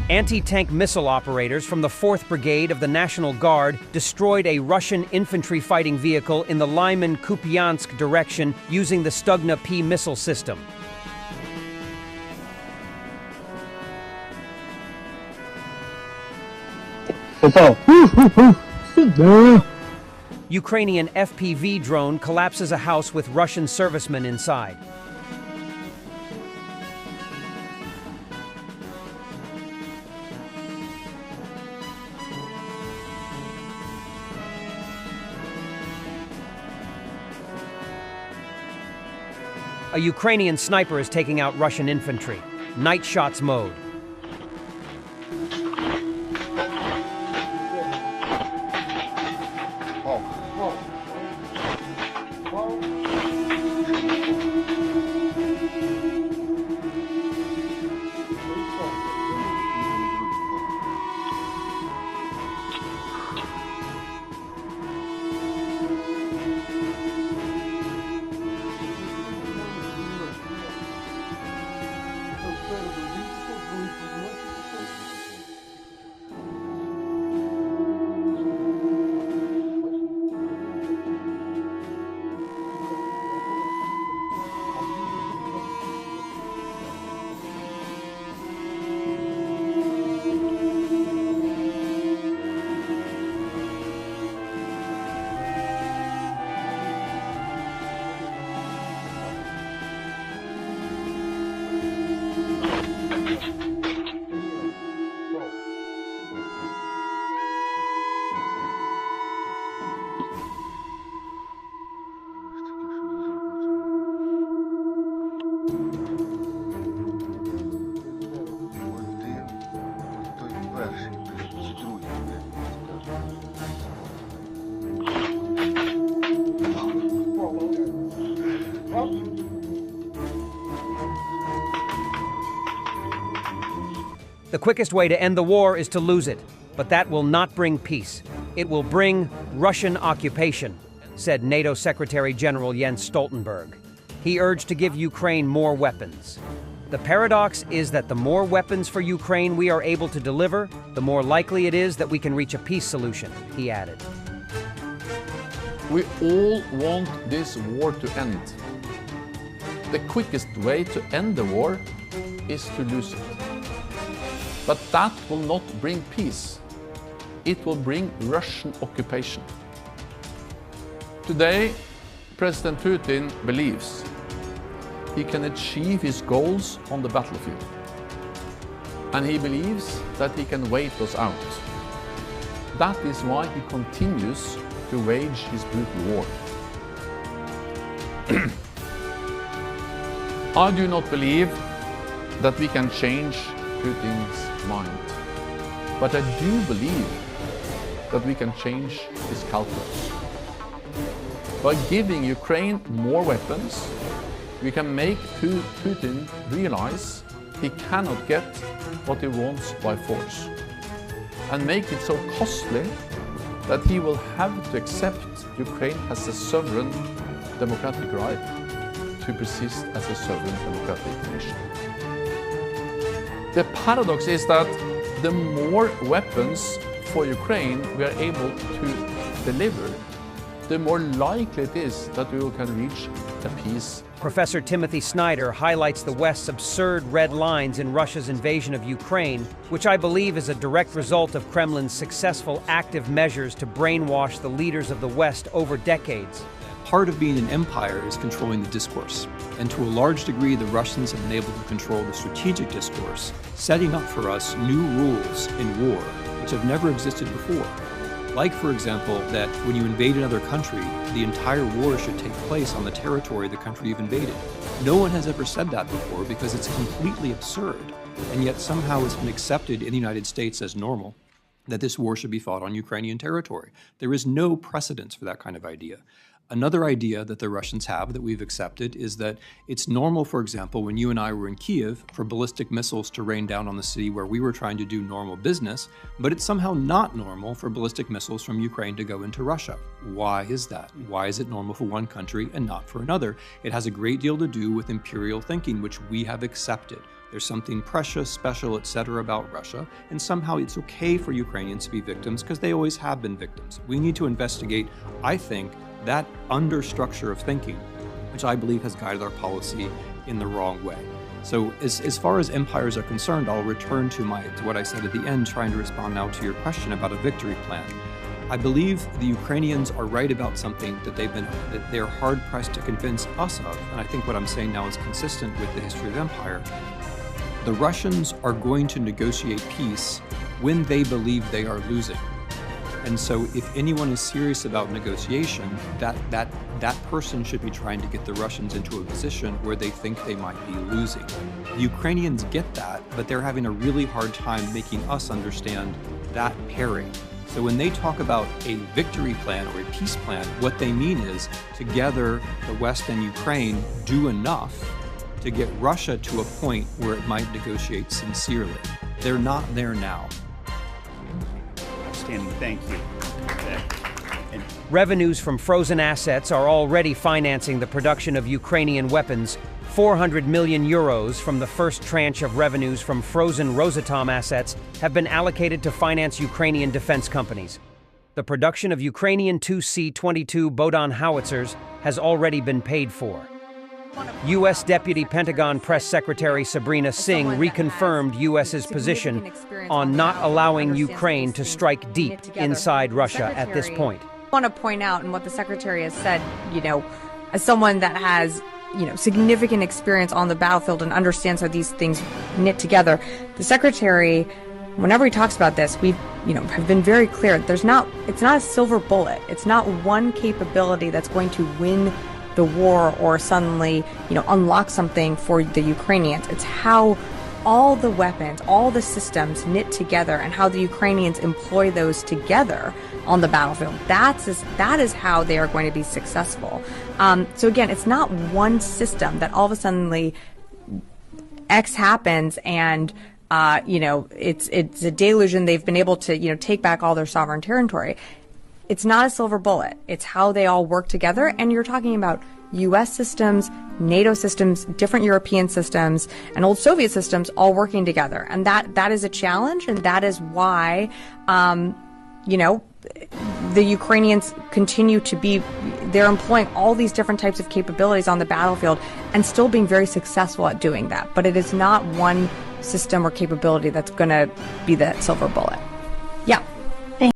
Anti-tank missile operators from the 4th Brigade of the National Guard destroyed a Russian infantry fighting vehicle in the Lyman-Kupiansk direction using the Stugna P missile system. Ukrainian FPV drone collapses a house with Russian servicemen inside. A Ukrainian sniper is taking out Russian infantry. Night shots mode. The quickest way to end the war is to lose it, but that will not bring peace. It will bring Russian occupation, said NATO Secretary General Jens Stoltenberg. He urged to give Ukraine more weapons. The paradox is that the more weapons for Ukraine we are able to deliver, the more likely it is that we can reach a peace solution, he added. We all want this war to end. The quickest way to end the war is to lose it. But that will not bring peace. It will bring Russian occupation. Today, President Putin believes he can achieve his goals on the battlefield. And he believes that he can wait us out. That is why he continues to wage his brutal war. I do not believe that we can change Putin's mind. But I do believe that we can change his calculus. By giving Ukraine more weapons, we can make Putin realize he cannot get what he wants by force, and make it so costly that he will have to accept Ukraine as a sovereign democratic right to persist as a sovereign democratic nation. The paradox is that the more weapons for Ukraine we are able to deliver, the more likely it is that we can reach a peace. Professor Timothy Snyder highlights the West's absurd red lines in Russia's invasion of Ukraine, which I believe is a direct result of Kremlin's successful active measures to brainwash the leaders of the West over decades. Part of being an empire is controlling the discourse, and to a large degree the Russians have been able to control the strategic discourse, setting up for us new rules in war which have never existed before. Like, for example, that when you invade another country, the entire war should take place on the territory of the country you've invaded. No one has ever said that before because it's completely absurd, and yet somehow it's been accepted in the United States as normal that this war should be fought on Ukrainian territory. There is no precedence for that kind of idea. Another idea that the Russians have that we've accepted is that it's normal, for example, when you and I were in Kiev, for ballistic missiles to rain down on the city where we were trying to do normal business, but it's somehow not normal for ballistic missiles from Ukraine to go into Russia. Why is that? Why is it normal for one country and not for another? It has a great deal to do with imperial thinking, which we have accepted. There's something precious, special, etc. about Russia, and somehow it's okay for Ukrainians to be victims because they always have been victims. We need to investigate, I think, that understructure of thinking, which I believe has guided our policy in the wrong way. So as far as empires are concerned, I'll return to what I said at the end, trying to respond now to your question about a victory plan. I believe the Ukrainians are right about something that they're hard pressed to convince us of, and I think what I'm saying now is consistent with the history of empire. The Russians are going to negotiate peace when they believe they are losing. And so if anyone is serious about negotiation, that person should be trying to get the Russians into a position where they think they might be losing. The Ukrainians get that, but they're having a really hard time making us understand that pairing. So when they talk about a victory plan or a peace plan, what they mean is together the West and Ukraine do enough to get Russia to a point where it might negotiate sincerely. They're not there now. Outstanding, thank you. Revenues from frozen assets are already financing the production of Ukrainian weapons. 400 million euros from the first tranche of revenues from frozen Rosatom assets have been allocated to finance Ukrainian defense companies. The production of Ukrainian 2C-22 Bodon howitzers has already been paid for. U.S. Deputy Pentagon Press Secretary Sabrina Singh reconfirmed U.S.'s position on not allowing Ukraine to strike deep inside Russia at this point. I want to point out, and what the Secretary has said, as someone that has significant experience on the battlefield and understands how these things knit together, the Secretary, whenever he talks about this, we have been very clear. It's not a silver bullet. It's not one capability that's going to win the war or suddenly, unlock something for the Ukrainians. It's how all the weapons, all the systems knit together and how the Ukrainians employ those together on the battlefield. That is how they are going to be successful. So again, it's not one system that all of a sudden X happens and it's a deluge and they've been able to take back all their sovereign territory. It's not a silver bullet. It's how they all work together, and you're talking about U.S. systems, NATO systems, different European systems, and old Soviet systems all working together. And that is a challenge, and that is why, the Ukrainians continue to they're employing all these different types of capabilities on the battlefield and still being very successful at doing that. But it is not one system or capability that's going to be the silver bullet.